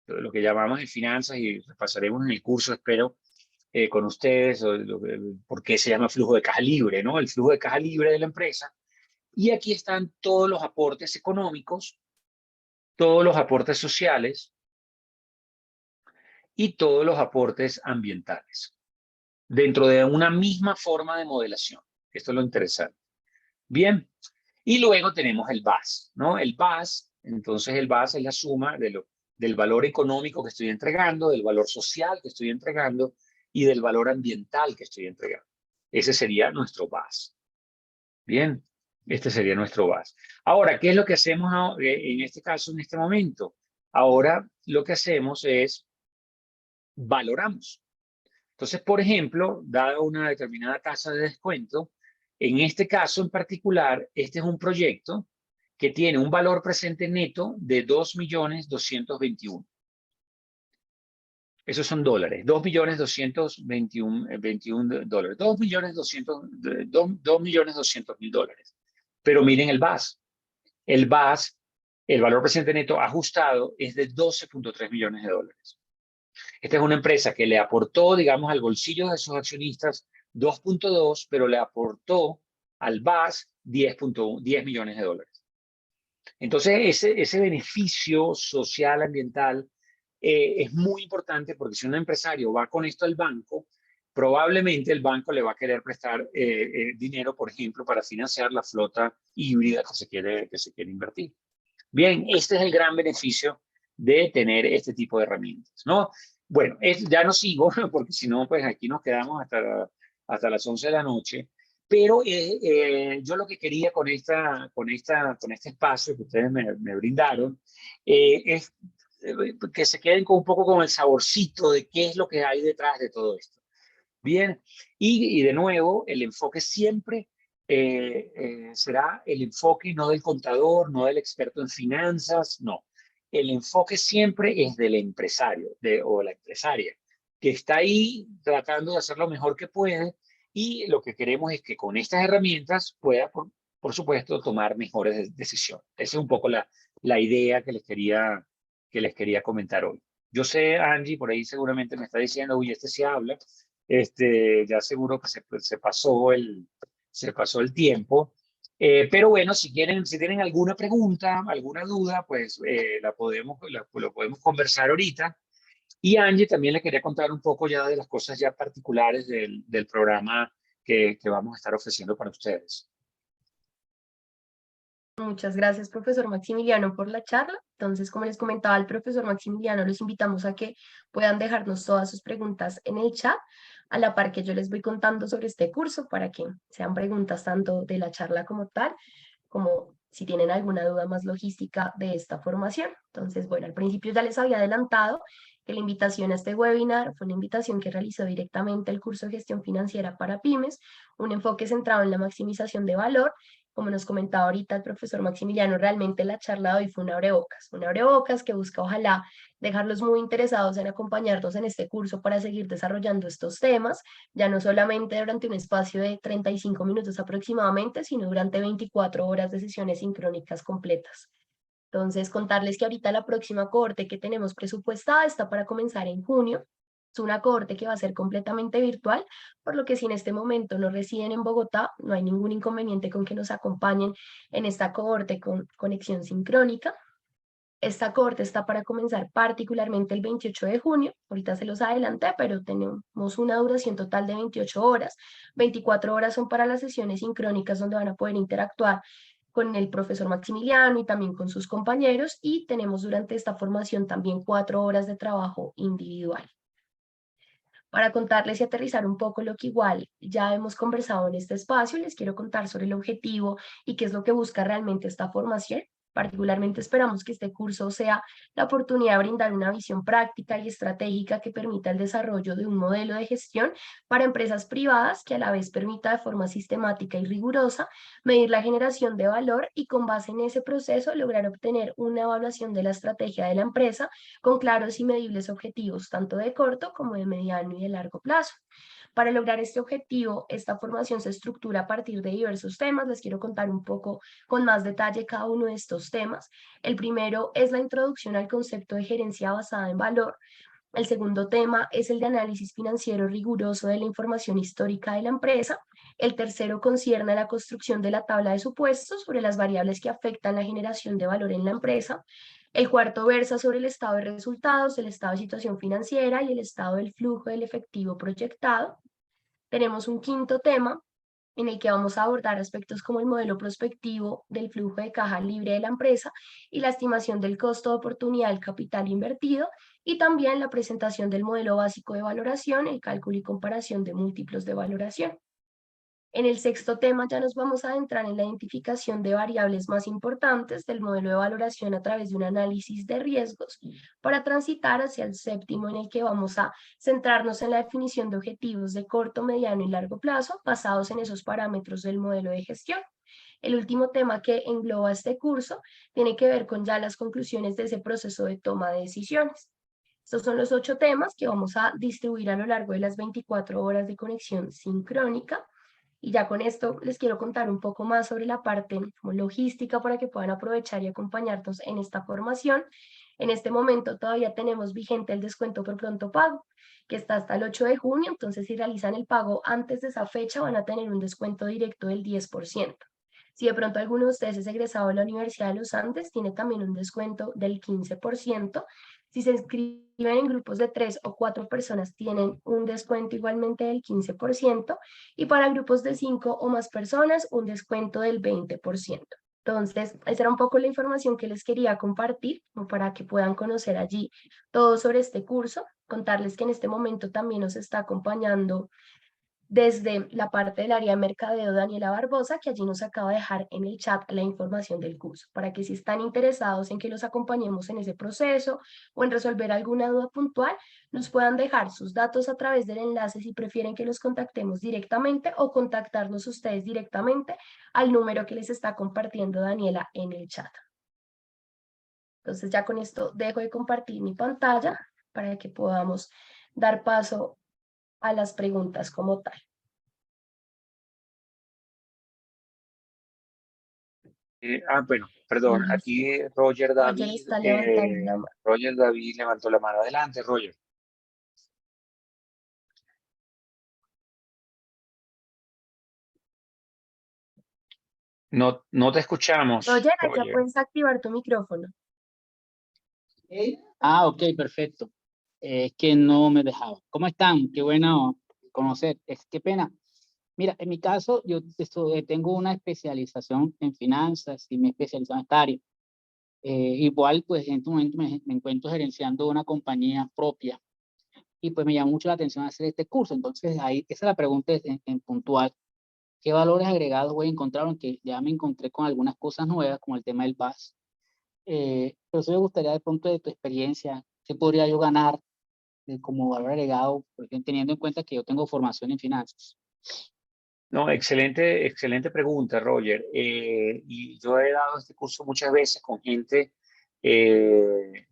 Speaker 2: lo que llamamos en finanzas y repasaremos en el curso, espero, con ustedes, por qué se llama flujo de caja libre, ¿no? El flujo de caja libre de la empresa. Y aquí están todos los aportes económicos, todos los aportes sociales y todos los aportes ambientales, dentro de una misma forma de modelación. Esto es lo interesante. Bien, y luego tenemos el VAS, ¿no? El VAS, entonces el VAS es la suma del valor económico que estoy entregando, del valor social que estoy entregando y del valor ambiental que estoy entregando. Ese sería nuestro VAS. Bien, este sería nuestro VAS. Ahora, ¿qué es lo que hacemos en este caso, en este momento? Ahora lo que hacemos es valoramos. Entonces, por ejemplo, dada una determinada tasa de descuento, en este caso en particular, este es un proyecto que tiene un valor presente neto de 2.221.000. Esos son dólares, 2.221.000 dólares, 2.200.000 dólares. Pero miren el VAS. El VAS, el valor presente neto ajustado, es de 12.3 millones de dólares. Esta es una empresa que le aportó, digamos, al bolsillo de sus accionistas 2.2, pero le aportó al VAS 10 millones de dólares. Entonces, ese beneficio social, ambiental, es muy importante porque si un empresario va con esto al banco, probablemente el banco le va a querer prestar dinero, por ejemplo, para financiar la flota híbrida que se quiere invertir. Bien, este es el gran beneficio de tener este tipo de herramientas, ¿no? Bueno, ya no sigo, porque si no, pues aquí nos quedamos hasta las 11 de la noche, pero yo lo que quería con este espacio que ustedes me brindaron es que se queden con un poco con el saborcito de qué es lo que hay detrás de todo esto. Bien, y de nuevo, el enfoque siempre será el enfoque no del contador, no del experto en finanzas, no. El enfoque siempre es del empresario o la empresaria, que está ahí tratando de hacer lo mejor que puede y lo que queremos es que con estas herramientas pueda, por supuesto, tomar mejores decisiones. Esa es un poco la idea que les quería comentar hoy. Yo sé, Angie, por ahí seguramente me está diciendo, uy, este sí habla, ya seguro que se pasó el tiempo. Pero bueno, si tienen alguna pregunta, alguna duda, pues lo podemos conversar ahorita. Y Angie también le quería contar un poco ya de las cosas ya particulares del programa que vamos a estar ofreciendo para ustedes.
Speaker 1: Muchas gracias, profesor Maximiliano, por la charla. Entonces, como les comentaba el profesor Maximiliano, los invitamos a que puedan dejarnos todas sus preguntas en el chat, a la par que yo les voy contando sobre este curso para que sean preguntas tanto de la charla como tal, como si tienen alguna duda más logística de esta formación. Entonces, bueno, al principio ya les había adelantado que la invitación a este webinar fue una invitación que realizó directamente el curso de Gestión Financiera para Pymes, un enfoque centrado en la maximización de valor Como nos comentaba ahorita el profesor Maximiliano, realmente la charla de hoy fue un abrebocas que busca ojalá dejarlos muy interesados en acompañarnos en este curso para seguir desarrollando estos temas, ya no solamente durante un espacio de 35 minutos aproximadamente, sino durante 24 horas de sesiones sincrónicas completas. Entonces, contarles que ahorita la próxima cohorte que tenemos presupuestada está para comenzar en junio. Es una cohorte que va a ser completamente virtual, por lo que si en este momento no residen en Bogotá, no hay ningún inconveniente con que nos acompañen en esta cohorte con conexión sincrónica. Esta cohorte está para comenzar particularmente el 28 de junio. Ahorita se los adelanté, pero tenemos una duración total de 28 horas. 24 horas son para las sesiones sincrónicas donde van a poder interactuar con el profesor Maximiliano y también con sus compañeros. Y tenemos durante esta formación también 4 horas de trabajo individual. Para contarles y aterrizar un poco lo que igual ya hemos conversado en este espacio, les quiero contar sobre el objetivo y qué es lo que busca realmente esta formación. Particularmente esperamos que este curso sea la oportunidad de brindar una visión práctica y estratégica que permita el desarrollo de un modelo de gestión para empresas privadas que a la vez permita de forma sistemática y rigurosa medir la generación de valor y con base en ese proceso lograr obtener una evaluación de la estrategia de la empresa con claros y medibles objetivos, tanto de corto como de mediano y de largo plazo. Para lograr este objetivo, esta formación se estructura a partir de diversos temas. Les quiero contar un poco con más detalle cada uno de estos temas. El primero es la introducción al concepto de gerencia basada en valor. El segundo tema es el de análisis financiero riguroso de la información histórica de la empresa. El tercero concierne a la construcción de la tabla de supuestos sobre las variables que afectan la generación de valor en la empresa. El cuarto versa sobre el estado de resultados, el estado de situación financiera y el estado del flujo del efectivo proyectado. Tenemos un quinto tema en el que vamos a abordar aspectos como el modelo prospectivo del flujo de caja libre de la empresa y la estimación del costo de oportunidad del capital invertido y también la presentación del modelo básico de valoración, el cálculo y comparación de múltiplos de valoración. En el sexto tema ya nos vamos a adentrar en la identificación de variables más importantes del modelo de valoración a través de un análisis de riesgos para transitar hacia el séptimo en el que vamos a centrarnos en la definición de objetivos de corto, mediano y largo plazo basados en esos parámetros del modelo de gestión. El último tema que engloba este curso tiene que ver con ya las conclusiones de ese proceso de toma de decisiones. Estos son los 8 temas que vamos a distribuir a lo largo de las 24 horas de conexión sincrónica. Y ya con esto les quiero contar un poco más sobre la parte como logística para que puedan aprovechar y acompañarnos en esta formación. En este momento todavía tenemos vigente el descuento por pronto pago, que está hasta el 8 de junio, entonces si realizan el pago antes de esa fecha van a tener un descuento directo del 10%. Si de pronto alguno de ustedes es egresado de la Universidad de los Andes, tiene también un descuento del 15%. Si se inscriben en grupos de 3 o 4 personas, tienen un descuento igualmente del 15%. Y para grupos de 5 o más personas, un descuento del 20%. Entonces, esa era un poco la información que les quería compartir, como para que puedan conocer allí todo sobre este curso. Contarles que en este momento también nos está acompañando desde la parte del área de mercadeo Daniela Barbosa, que allí nos acaba de dejar en el chat la información del curso, para que si están interesados en que los acompañemos en ese proceso o en resolver alguna duda puntual, nos puedan dejar sus datos a través del enlace si prefieren que los contactemos directamente o contactarnos ustedes directamente al número que les está compartiendo Daniela en el chat. Entonces ya con esto dejo de compartir mi pantalla para que podamos dar paso a las preguntas como tal.
Speaker 2: Bueno, perdón,
Speaker 1: Listo.
Speaker 2: aquí Roger
Speaker 1: Roger
Speaker 2: David,
Speaker 1: está levantando la mano.
Speaker 2: Roger David levantó la mano. Adelante, Roger. No, no te escuchamos,
Speaker 1: Roger, ya
Speaker 2: Roger.
Speaker 1: puedes activar tu micrófono.
Speaker 3: Ah, ok, perfecto. Es que no me dejaba. ¿Cómo están? Qué bueno conocer. Qué pena. Mira, en mi caso, yo tengo una especialización en finanzas y me he especializado en esta área. Igual, pues en este momento me encuentro gerenciando una compañía propia y pues me llama mucho la atención hacer este curso. Entonces, ahí, esa es la pregunta en puntual. ¿Qué valores agregados voy a encontrar? Aunque ya me encontré con algunas cosas nuevas, como el tema del VAS. Pero sí me gustaría de pronto de tu experiencia, ¿qué podría yo ganar como valor agregado? Porque teniendo en cuenta que yo tengo formación en finanzas.
Speaker 2: No, excelente, excelente pregunta, Roger. Y yo he dado este curso muchas veces con gente,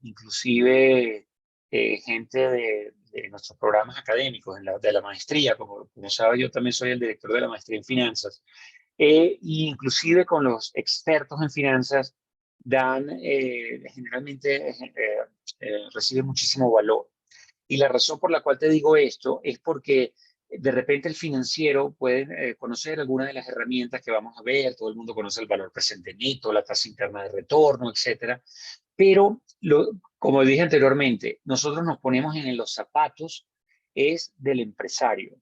Speaker 2: inclusive gente de nuestros programas académicos, de la maestría. Como sabes, yo también soy el director de la maestría en finanzas. Y inclusive con los expertos en finanzas generalmente reciben muchísimo valor. Y la razón por la cual te digo esto es porque de repente el financiero puede conocer algunas de las herramientas que vamos a ver, todo el mundo conoce el valor presente neto, la tasa interna de retorno, etcétera, pero como dije anteriormente, nosotros nos ponemos en los zapatos es del empresario.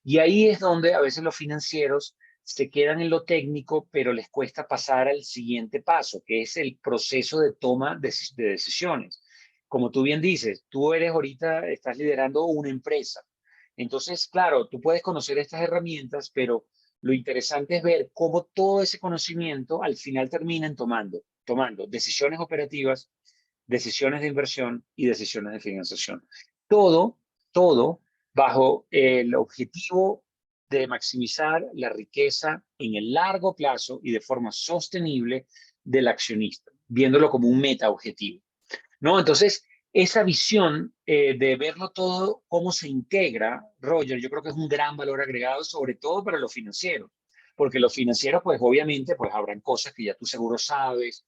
Speaker 2: Y ahí es donde a veces los financieros se quedan en lo técnico, pero les cuesta pasar al siguiente paso, que es el proceso de toma de decisiones. Como tú bien dices, tú eres ahorita, estás liderando una empresa. Entonces, claro, tú puedes conocer estas herramientas, pero lo interesante es ver cómo todo ese conocimiento al final terminan tomando decisiones operativas, decisiones de inversión y decisiones de financiación. Todo, todo bajo el objetivo de maximizar la riqueza en el largo plazo y de forma sostenible del accionista, viéndolo como un meta objetivo, ¿no? Entonces, esa visión de verlo todo, cómo se integra, Roger, yo creo que es un gran valor agregado, sobre todo para los financieros. Porque los financieros, pues obviamente, pues habrán cosas que ya tú seguro sabes,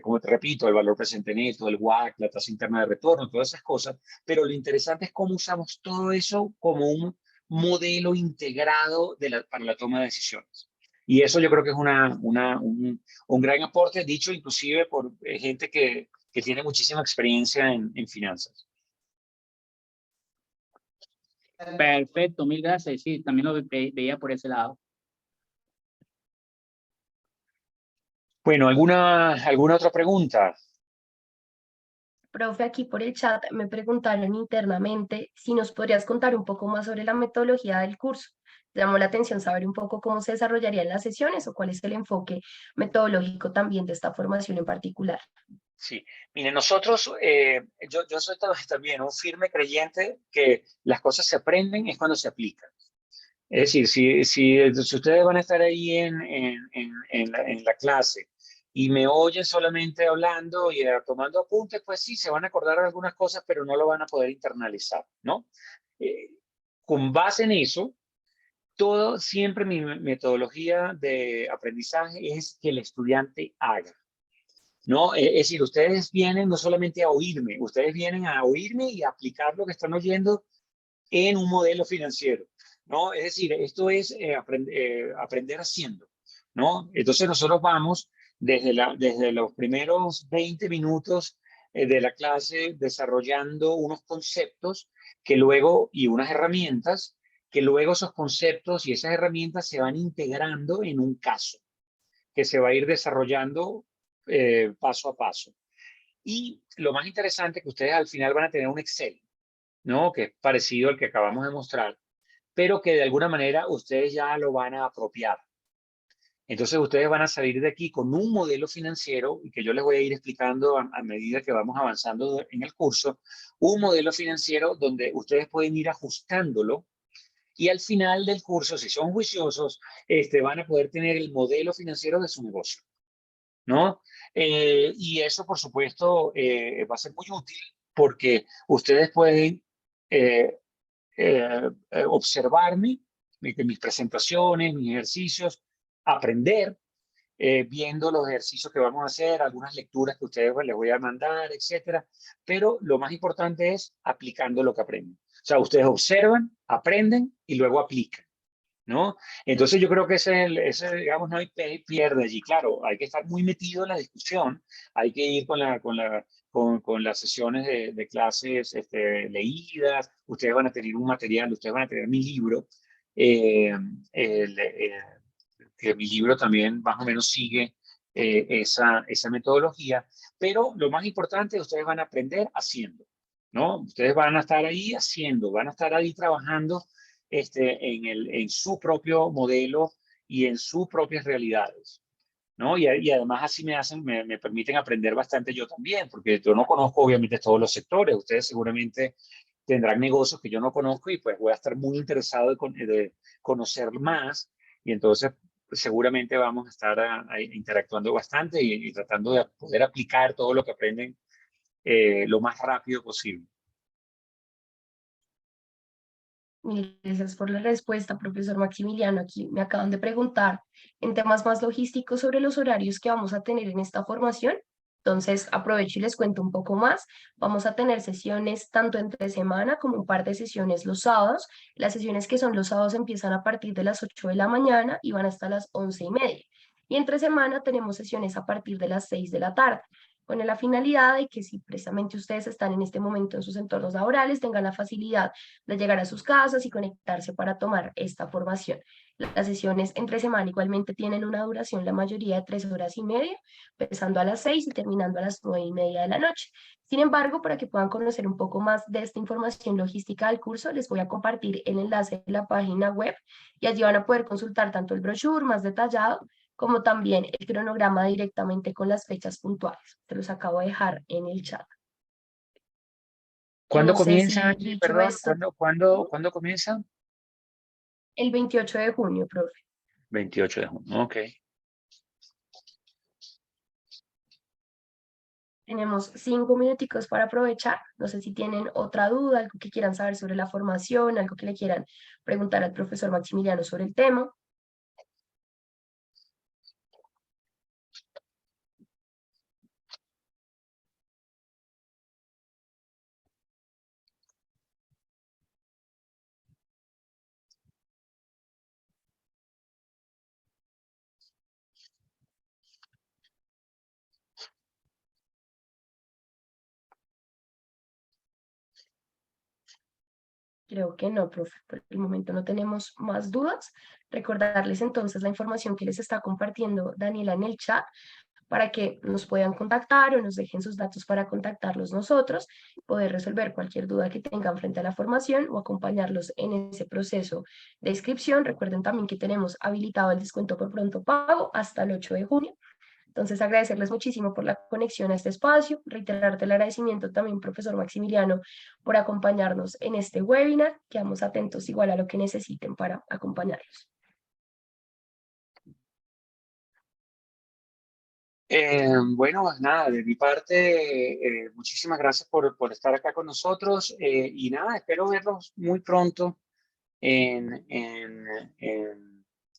Speaker 2: como te repito, el valor presente neto, el WACC, la tasa interna de retorno, todas esas cosas, pero lo interesante es cómo usamos todo eso como un modelo integrado para la toma de decisiones. Y eso yo creo que es un gran aporte, dicho inclusive por gente que tiene muchísima experiencia en finanzas.
Speaker 3: Perfecto, mil gracias. Sí, también lo veía por ese lado.
Speaker 2: Bueno, ¿alguna otra pregunta?
Speaker 1: Profe, aquí por el chat me preguntaron internamente si nos podrías contar un poco más sobre la metodología del curso. Llamó la atención saber un poco cómo se desarrollarían las sesiones o cuál es el enfoque metodológico también de esta formación en particular.
Speaker 2: Sí, mire, nosotros, yo soy también un firme creyente que las cosas se aprenden es cuando se aplican. Es decir, si ustedes van a estar ahí en la clase y me oyen solamente hablando y tomando apuntes, pues sí, se van a acordar de algunas cosas, pero no lo van a poder internalizar, ¿no? Eh, con base en eso, siempre mi metodología de aprendizaje es que el estudiante haga. ¿No? Es decir, ustedes vienen no solamente a oírme, ustedes vienen a oírme y a aplicar lo que están oyendo en un modelo financiero, ¿no? Es decir, esto es aprender haciendo, ¿no? Entonces nosotros vamos desde los primeros 20 minutos de la clase desarrollando unos conceptos que luego, y unas herramientas, que luego esos conceptos y esas herramientas se van integrando en un caso que se va a ir desarrollando paso a paso. Y lo más interesante es que ustedes al final van a tener un Excel, ¿no? Que es parecido al que acabamos de mostrar, pero que de alguna manera ustedes ya lo van a apropiar. Entonces ustedes van a salir de aquí con un modelo financiero y que yo les voy a ir explicando a medida que vamos avanzando en el curso, un modelo financiero donde ustedes pueden ir ajustándolo y al final del curso, si son juiciosos, van a poder tener el modelo financiero de su negocio, ¿no? Y eso, por supuesto, va a ser muy útil porque ustedes pueden eh, observarme, mis presentaciones, mis ejercicios, aprender viendo los ejercicios que vamos a hacer, algunas lecturas que ustedes les voy a mandar, etcétera. Pero lo más importante es aplicando lo que aprenden. O sea, ustedes observan, aprenden y luego aplican, ¿no? Entonces yo creo que ese digamos, no hay pierde allí. Claro, hay que estar muy metido en la discusión, hay que ir con las sesiones de clases leídas, ustedes van a tener un material, ustedes van a tener mi libro, eh, el, eh, que mi libro también más o menos sigue esa metodología, pero lo más importante, ustedes van a aprender haciendo, ¿no? Ustedes van a estar ahí haciendo, van a estar ahí trabajando en su propio modelo y en sus propias realidades, ¿no? Y además así me permiten aprender bastante yo también, porque yo no conozco obviamente todos los sectores, ustedes seguramente tendrán negocios que yo no conozco y pues voy a estar muy interesado de conocer más y entonces seguramente vamos a estar interactuando bastante y tratando de poder aplicar todo lo que aprenden lo más rápido posible.
Speaker 1: Gracias por la respuesta, profesor Maximiliano. Aquí me acaban de preguntar en temas más logísticos sobre los horarios que vamos a tener en esta formación. Entonces, aprovecho y les cuento un poco más. Vamos a tener sesiones tanto entre semana como un par de sesiones los sábados. Las sesiones que son los sábados empiezan a partir de las 8 de la mañana y van hasta las 11:30. Y entre semana tenemos sesiones a partir de las 6 de la tarde, con la finalidad de que si precisamente ustedes están en este momento en sus entornos laborales, tengan la facilidad de llegar a sus casas y conectarse para tomar esta formación. Las sesiones entre semana igualmente tienen una duración, la mayoría de 3 horas y media, empezando a las 6 y terminando a las 9:30 de la noche. Sin embargo, para que puedan conocer un poco más de esta información logística del curso, les voy a compartir el enlace de la página web y allí van a poder consultar tanto el brochure más detallado como también el cronograma directamente con las fechas puntuales. Te los acabo de dejar en el chat.
Speaker 2: ¿Cuándo
Speaker 1: No sé
Speaker 2: comienza,
Speaker 1: si
Speaker 2: Angie?
Speaker 1: dicho
Speaker 2: Perdón,
Speaker 1: esto,
Speaker 2: ¿cuándo comienza?
Speaker 1: el 28 de junio, profe.
Speaker 2: 28 de junio, ok.
Speaker 1: Tenemos 5 minuticos para aprovechar. No sé si tienen otra duda, algo que quieran saber sobre la formación, algo que le quieran preguntar al profesor Maximiliano sobre el tema. Creo que no, profe. Por el momento no tenemos más dudas. Recordarles entonces la información que les está compartiendo Daniela en el chat para que nos puedan contactar o nos dejen sus datos para contactarlos nosotros, poder resolver cualquier duda que tengan frente a la formación o acompañarlos en ese proceso de inscripción. Recuerden también que tenemos habilitado el descuento por pronto pago hasta el 8 de junio. Entonces, agradecerles muchísimo por la conexión a este espacio, reiterarte el agradecimiento también, profesor Maximiliano, por acompañarnos en este webinar. Quedamos atentos igual a lo que necesiten para acompañarlos.
Speaker 2: Bueno, nada, de mi parte, muchísimas gracias por estar acá con nosotros y nada, espero verlos muy pronto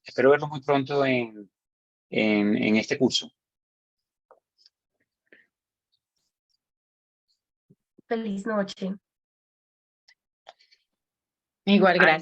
Speaker 2: espero verlos muy pronto en este curso.
Speaker 1: Feliz noche.
Speaker 4: Igual, gracias.